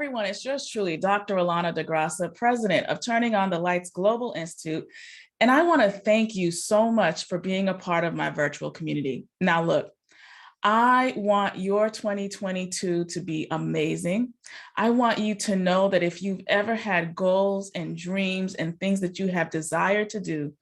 everyone. It's yours truly, Dr. Allana Da Graca, president of Turning on the Lights Global Institute. And I want to thank you so much for being a part of my virtual community. Now, look, I want your 2022 to be amazing. I want you to know that if you've ever had goals and dreams and things that you have desired to do,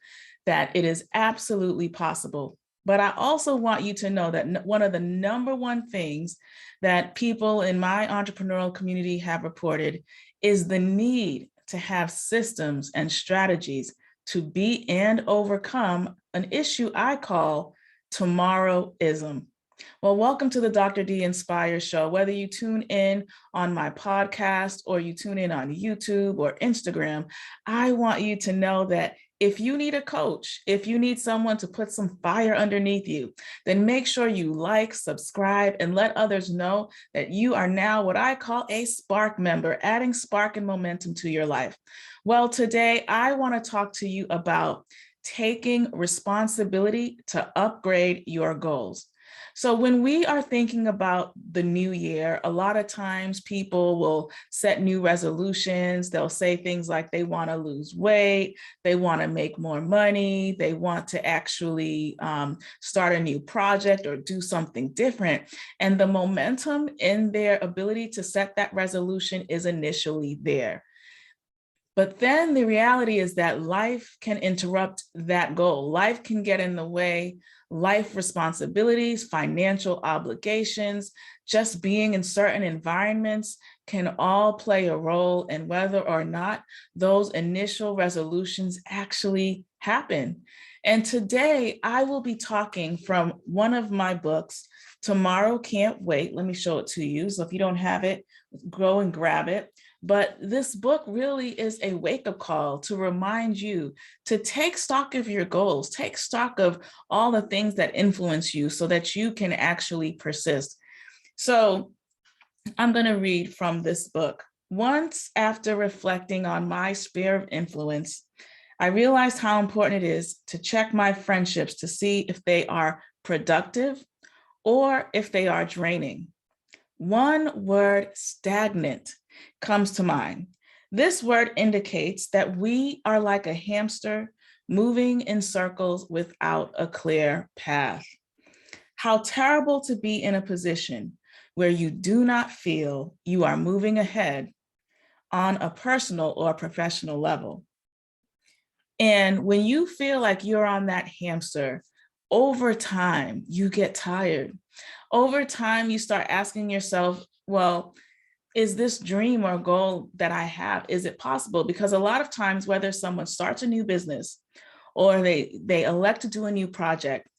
that it is absolutely possible. But I also want you to know that one of the number one things that people in my entrepreneurial community have reported is the need to have systems and strategies to beat and overcome an issue I call tomorrow-ism. Well, welcome to the Dr. D Inspire Show. Whether you tune in on my podcast or you tune in on YouTube or Instagram, I want you to know that if you need a coach, if you need someone to put some fire underneath you, then make sure you like, subscribe, and let others know that you are now what I call a Spark member, adding spark and momentum to your life. Well, today I want to talk to you about taking responsibility to upgrade your goals. So when we are thinking about the new year, a lot of times people will set new resolutions. They'll say things like they want to lose weight, they want to make more money, they want to actually start a new project or do something different. And the momentum in their ability to set that resolution is initially there. But then the reality is that life can interrupt that goal. Life can get in the way. Life responsibilities, financial obligations, just being in certain environments can all play a role in whether or not those initial resolutions actually happen. And today I will be talking from one of my books, Tomorrow Can't Wait. Let me show it to you. So if you don't have it, go and grab it. But this book really is a wake-up call to remind you to take stock of your goals, take stock of all the things that influence you so that you can actually persist. So I'm going to read from this book. Once, after reflecting on my sphere of influence, I realized how important it is to check my friendships to see if they are productive or if they are draining. One word, stagnant, comes to mind. This word indicates that we are like a hamster moving in circles without a clear path. How terrible to be in a position where you do not feel you are moving ahead on a personal or professional level. And when you feel like you're on that hamster, over time, you get tired. Over time, you start asking yourself, well, is this dream or goal that I have, is it possible? Because a lot of times, whether someone starts a new business or they elect to do a new project,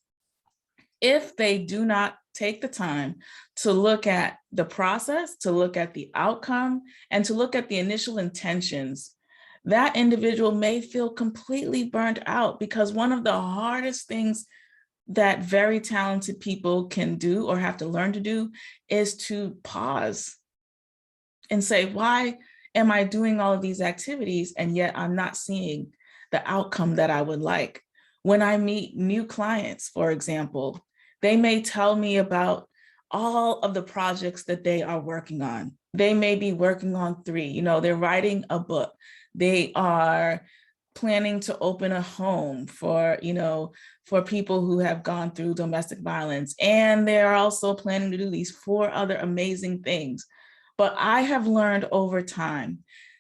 if they do not take the time to look at the process, to look at the outcome, and to look at the initial intentions, that individual may feel completely burnt out, because one of the hardest things that very talented people can do or have to learn to do is to pause and say, why am I doing all of these activities and yet I'm not seeing the outcome that I would like? When I meet new clients, for example, they may tell me about all of the projects that they are working on. They may be working on 3, they're writing a book. They are planning to open a home for people who have gone through domestic violence. And they're also planning to do these 4 other amazing things. But I have learned over time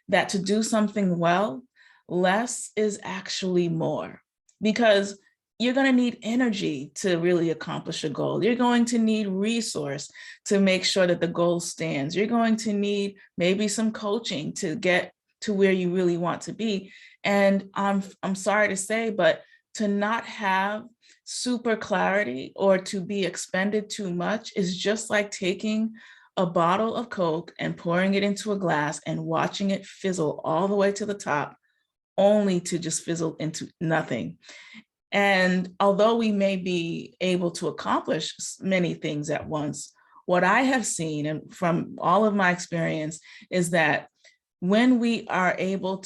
that to do something well, less is actually more, because you're going to need energy to really accomplish a goal. You're going to need resource to make sure that the goal stands. You're going to need maybe some coaching to get to where you really want to be. And I'm sorry to say, but to not have super clarity or to be expended too much is just like taking a bottle of Coke and pouring it into a glass and watching it fizzle all the way to the top, only to just fizzle into nothing. And although we may be able to accomplish many things at once, what I have seen, and from all of my experience, is that when we are able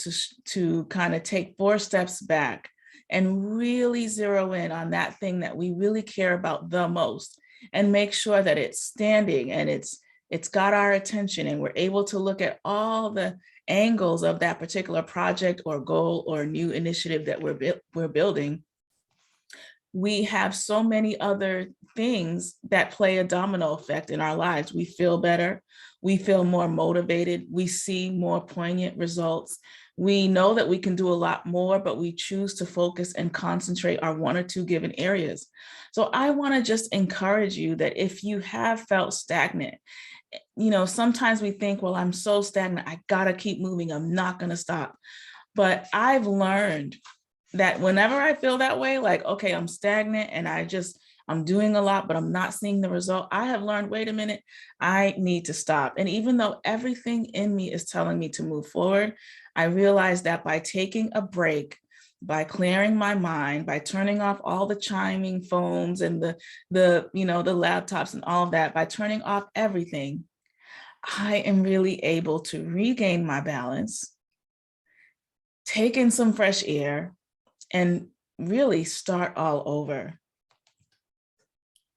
to kind of take 4 steps back and really zero in on that thing that we really care about the most, and make sure that it's standing and it's it's got our attention, and we're able to look at all the angles of that particular project or goal or new initiative that we're building, we have so many other things that play a domino effect in our lives. We feel better, we feel more motivated, we see more poignant results. We know that we can do a lot more, but we choose to focus and concentrate on one or two given areas. So I want to just encourage you that if you have felt stagnant, sometimes we think, well, I'm so stagnant, I gotta keep moving, I'm not gonna stop. But I've learned that whenever I feel that way, like, okay, I'm stagnant and I'm doing a lot, but I'm not seeing the result, I have learned, wait a minute, I need to stop. And even though everything in me is telling me to move forward, I realized that by taking a break, by clearing my mind, by turning off all the chiming phones and the laptops and all of that, by turning off everything, I am really able to regain my balance, take in some fresh air, and really start all over.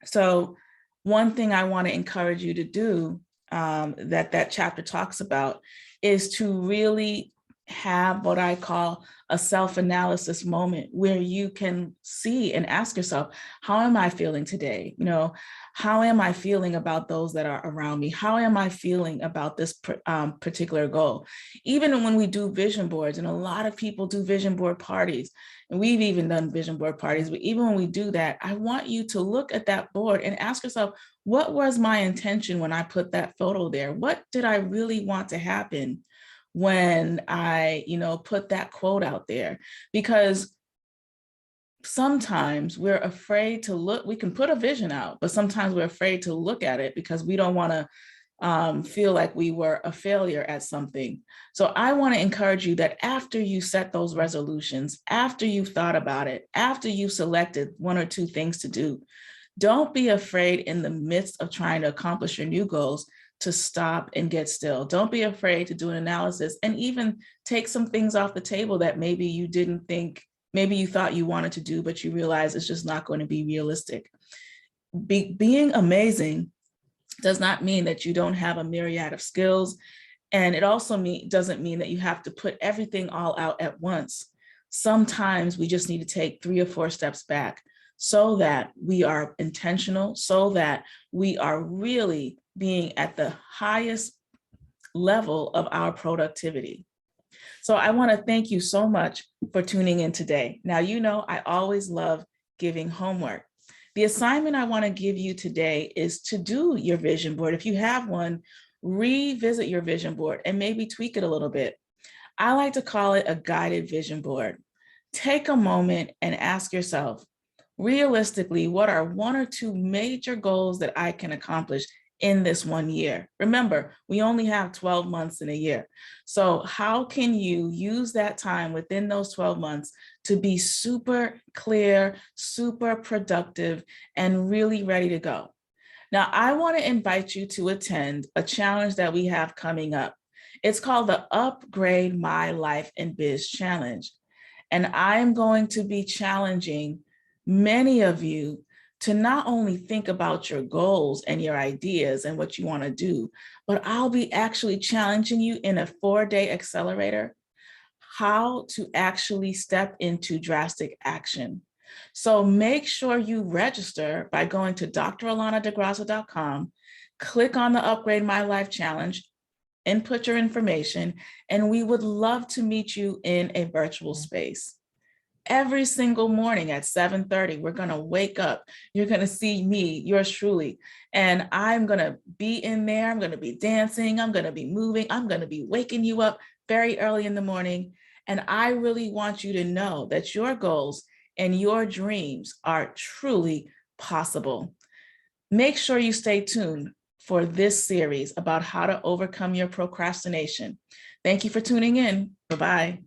So one thing I want to encourage you to do that chapter talks about is to really have what I call a self-analysis moment where you can see and ask yourself, how am I feeling today? How am I feeling about those that are around me? How am I feeling about this particular goal? Even when we do vision boards, and a lot of people do vision board parties, and we've even done vision board parties, but even when we do that, I want you to look at that board and ask yourself, what was my intention when I put that photo there? What did I really want to happen when I, put that quote out there? Because sometimes we're afraid to look, we can put a vision out, but sometimes we're afraid to look at it because we don't want to feel like we were a failure at something. So I want to encourage you that after you set those resolutions, after you've thought about it, after you've selected one or two things to do, don't be afraid in the midst of trying to accomplish your new goals to stop and get still. Don't be afraid to do an analysis and even take some things off the table that maybe you didn't think, maybe you thought you wanted to do, but you realize it's just not going to be realistic. Being amazing does not mean that you don't have a myriad of skills. And it also doesn't mean that you have to put everything all out at once. Sometimes we just need to take 3 or 4 steps back so that we are intentional, so that we are really being at the highest level of our productivity. So I want to thank you so much for tuning in today. Now, I always love giving homework. The assignment I want to give you today is to do your vision board. If you have one, revisit your vision board and maybe tweak it a little bit. I like to call it a guided vision board. Take a moment and ask yourself, realistically, what are 1 or 2 major goals that I can accomplish in this 1 year? Remember, we only have 12 months in a year. So how can you use that time within those 12 months to be super clear, super productive, and really ready to go? Now, I want to invite you to attend a challenge that we have coming up. It's called the Upgrade My Life and Biz Challenge. And I'm going to be challenging many of you to not only think about your goals and your ideas and what you want to do, but I'll be actually challenging you in a 4-day accelerator how to actually step into drastic action. So make sure you register by going to drallanadagraca.com, click on the Upgrade My Life Challenge, input your information, and we would love to meet you in a virtual space. Every single morning at 7:30, we're going to wake up. You're going to see me, yours truly. And I'm going to be in there. I'm going to be dancing. I'm going to be moving. I'm going to be waking you up very early in the morning. And I really want you to know that your goals and your dreams are truly possible. Make sure you stay tuned for this series about how to overcome your procrastination. Thank you for tuning in. Bye-bye.